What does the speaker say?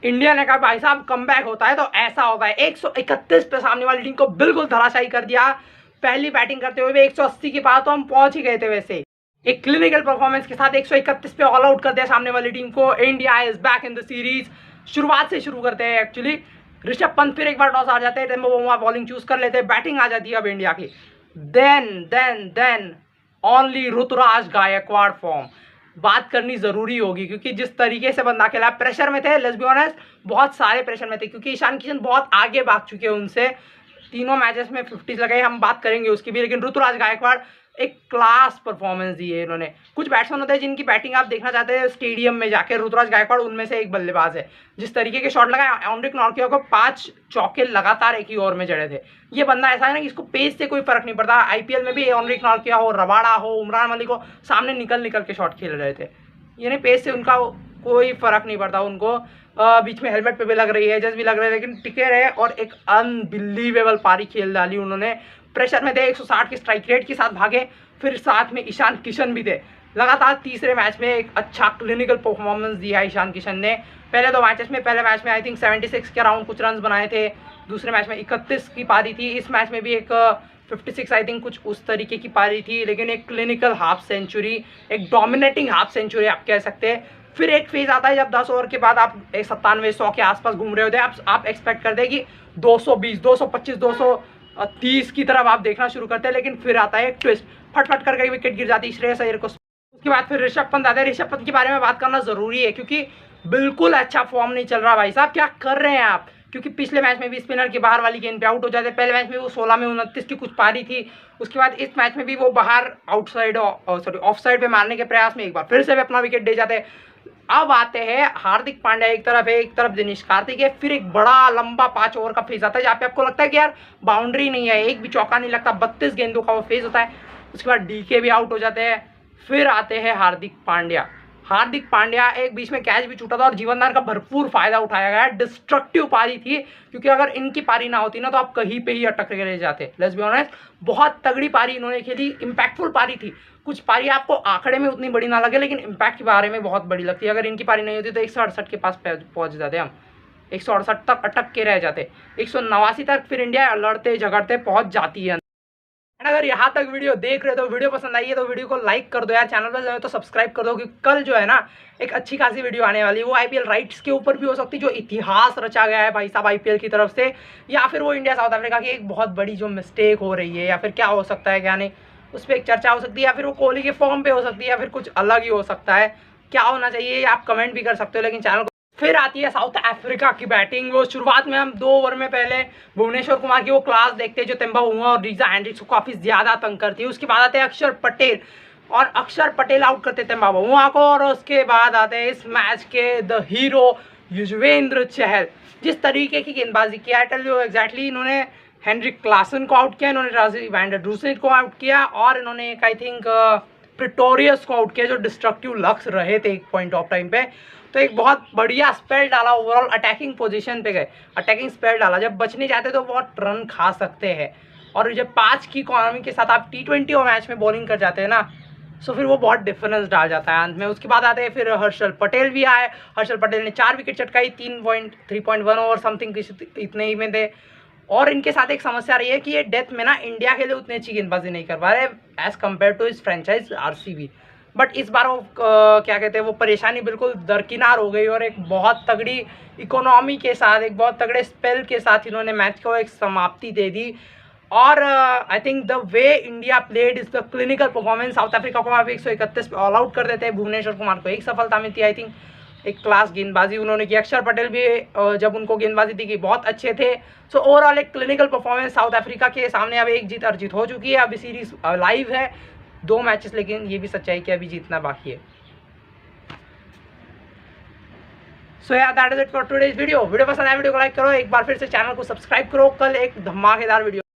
India ने कहा भाई साहब कमबैक होता है तो ऐसा होगा। 131 पे सामने वाली टीम को बिल्कुल धराशायी कर दिया। पहली बैटिंग करते हुए 180 के बाद तो हम पहुंच ही गए थे। वैसे एक क्लिनिकल परफॉर्मेंस के साथ 131 पे ऑल आउट कर दिया सामने वाली टीम को। India is back in the series. शुरुआत से शुरू करते हैं एक्चुअली। ऋषभ पंत फिर एक बार टॉस आ जाते हैं, टेम्बो बाउआ बॉलिंग चूज कर लेते हैं, बैटिंग आ जाती है अब इंडिया की। Then only Ruturaj Gaikwad form. बात करनी जरूरी होगी क्योंकि जिस तरीके से बंदा खेला, प्रेशर में थे, लेट्स बी ऑनेस्ट, बहुत सारे प्रेशर में थे क्योंकि ईशान किशन बहुत आगे भाग चुके हैं उनसे। तीनों मैचेस में 50 लगाए, हम बात करेंगे उसकी भी। लेकिन ऋतुराज गायकवाड़ एक क्लास परफॉर्मेंस दी है इन्होंने। कुछ बैट्समैन होते हैं जिनकी बैटिंग आप देखना चाहते हैं स्टेडियम में जाकर, ऋतुराज गायकवाड़ उनमें से एक बल्लेबाज है। जिस तरीके के शॉट लगाए, एंड्रिक नॉर्किया को 5 चौके लगातार एक ही ओवर में जड़े थे। ये बंदा ऐसा है ना कि इसको पेस से कोई फर्क नहीं पड़ता। आईपीएल में भी एंड्रिक नॉर्किया हो, रबाड़ा हो, उमरान मलिक हो, सामने निकल के शॉट खेल रहे थे। यानी पेस से उनका कोई फर्क नहीं पड़ता उनको। बीच में हेलमेट पे भी लग रही है, एजेस भी लग रहे हैं, लेकिन टिके रहे और एक अनबिलीवेबल पारी खेल डाली उन्होंने। प्रेशर में थे, 160 के स्ट्राइक रेट के साथ भागे, फिर साथ में ईशान किशन भी थे। लगातार तीसरे मैच में एक अच्छा क्लिनिकल परफॉर्मेंस दिया ईशान किशन ने। पहले 2 मैचेस में, पहले मैच में आई थिंक 76 के अराउंड कुछ रन बनाए थे, दूसरे मैच में 31 की पारी थी। इस मैच में भी एक 56 आई थिंक कुछ उस तरीके की पारी थी, लेकिन एक क्लिनिकल हाफ सेंचुरी, एक डोमिनेटिंग हाफ सेंचुरी आप कह सकते हैं। फिर एक फेज आता है जब 10 ओवर के बाद आप 97-100 के आसपास घूम रहे होते हैं। आप एक्सपेक्ट करते हैं कि 220, 225, 230 की तरफ आप देखना शुरू करते हैं, लेकिन फिर आता है एक ट्विस्ट, फटफट करके विकेट गिर जाती है श्रेयस अय्यर को। उसके बाद फिर ऋषभ पंत आते हैं। ऋषभ पंत के बारे में बात करना जरूरी है क्योंकि बिल्कुल अच्छा फॉर्म नहीं चल रहा। भाई साहब क्या कर रहे हैं आप? क्योंकि पिछले मैच में भी स्पिनर के बाहर वाली गेंद पे आउट हो जाते। पहले मैच में वो 16 में 29 की कुछ पारी थी। उसके बाद इस मैच में भी वो बाहर आउटसाइड ऑफ साइड पे मारने के प्रयास में एक बार फिर से भी अपना विकेट दे जाते हैं। अब आते हैं हार्दिक पांड्या एक तरफ है, एक तरफ दिनेश कार्तिक है। फिर एक बड़ा लंबा 5 ओवर का फेज आता है जहाँ पे आपको लगता है कि यार बाउंड्री नहीं है, एक भी चौका नहीं लगता, 32 गेंदों का वो फेज होता है। उसके बाद डीके भी आउट हो जाते हैं। फिर आते हैं हार्दिक पांड्या एक बीच में कैच भी छूटा था और जीवनदान का भरपूर फायदा उठाया गया। डिस्ट्रक्टिव पारी थी क्योंकि अगर इनकी पारी ना होती ना तो आप कहीं पे ही अटक के रह जाते। लेट्स बी ऑनेस्ट, बहुत तगड़ी पारी इन्होंने खेली, इंपैक्टफुल पारी थी। कुछ पारी आपको आंकड़े में उतनी बड़ी ना लगे लेकिन इम्पैक्ट के बारे में बहुत बड़ी लगती है। अगर इनकी पारी नहीं होती तो 168 के पास पहुंच जाते हम, 168 तक अटक के रह जाते, 189 तक फिर इंडिया लड़ते झगड़ते पहुंच जाती है। अगर यहाँ तक वीडियो देख रहे हो तो वीडियो पसंद आई है तो वीडियो को लाइक कर दो यार, चैनल पर जाए तो सब्सक्राइब कर दो क्योंकि कल जो है ना एक अच्छी खासी वीडियो आने वाली है। वो आईपीएल राइट्स के ऊपर भी हो सकती है, जो इतिहास रचा गया है भाई साहब आईपीएल की तरफ से, या फिर वो इंडिया साउथ अफ्रीका की एक बहुत बड़ी जो मिस्टेक हो रही है, या फिर क्या हो सकता है क्या नहीं, उस पर एक चर्चा हो सकती है, या फिर वो कोहली के फॉर्म पे हो सकती है, या फिर कुछ अलग ही हो सकता है। क्या होना चाहिए आप कमेंट भी कर सकते हो, लेकिन चैनल को। फिर आती है साउथ अफ्रीका की बैटिंग। वो शुरुआत में हम 2 ओवर में पहले भुवनेश्वर कुमार की वो क्लास देखते हैं जो टेम्बा बाउआ और रीजा हेंड्रिक्स को काफ़ी ज़्यादा तंग करती है। उसके बाद आते हैं अक्षर पटेल, और अक्षर पटेल आउट करते टेम्बा बाउआ को। और उसके बाद आते हैं इस मैच के द हीरो युजवेंद्र चहल। जिस तरीके की गेंदबाजी की, आई टेल यू एग्जैक्टली, इन्होंने हेनरिक क्लासन को आउट किया, इन्होंने राजीव वैंडर ड्रूसेट को आउट किया, और इन्होंने एक आई थिंक प्रिटोरियस को आउट किया जो डिस्ट्रक्टिव लक्स रहे थे एक पॉइंट ऑफ टाइम पे। तो एक बहुत बढ़िया स्पेल डाला, ओवरऑल अटैकिंग पोजीशन पे गए, अटैकिंग स्पेल डाला। जब बचने जाते तो बहुत रन खा सकते हैं, और जब 5 की इकोनॉमी के साथ आप T20 मैच में बॉलिंग कर जाते हैं ना, तो फिर वो बहुत डिफरेंस डाल जाता है अंत में। उसके बाद आते हैं फिर हर्षल पटेल भी आए। हर्षल पटेल ने 4 विकेट चटकाई, 3.1 ओवर समथिंग इतने ही में थे। और इनके साथ एक समस्या रही है कि ये डेथ में ना इंडिया के लिए उतनी अच्छी गेंदबाजी नहीं कर पा रहे एज कम्पेयर टू इस फ्रेंचाइज RCB। बट इस बार वो क्या कहते हैं, वो परेशानी बिल्कुल दरकिनार हो गई, और एक बहुत तगड़ी इकोनॉमी के साथ, एक बहुत तगड़े स्पेल के साथ इन्होंने मैच को एक समाप्ति दे दी। और I think the way India played is the clinical performance. South Africa को आप 131 पे ऑल आउट कर देते हैं। भुवनेश्वर कुमार को एक सफलता मिलती है, आई थिंक एक क्लास गेंदबाजी उन्होंने की। अक्षर पटेल भी जब उनको गेंदबाजी दी गई बहुत अच्छे थे। सो ओवरऑल एक क्लिनिकल परफॉर्मेंस साउथ अफ्रीका के सामने। अब एक जीत अर्जित हो चुकी है, अभी सीरीज लाइव है 2 मैचेस, लेकिन ये भी सच्चाई कि अभी जीतना बाकी है। सो यार that is it for today's video. Video पसंद आया वीडियो को लाइक करो, एक बार फिर से चैनल को सब्सक्राइब करो। कल एक धमाकेदार वीडियो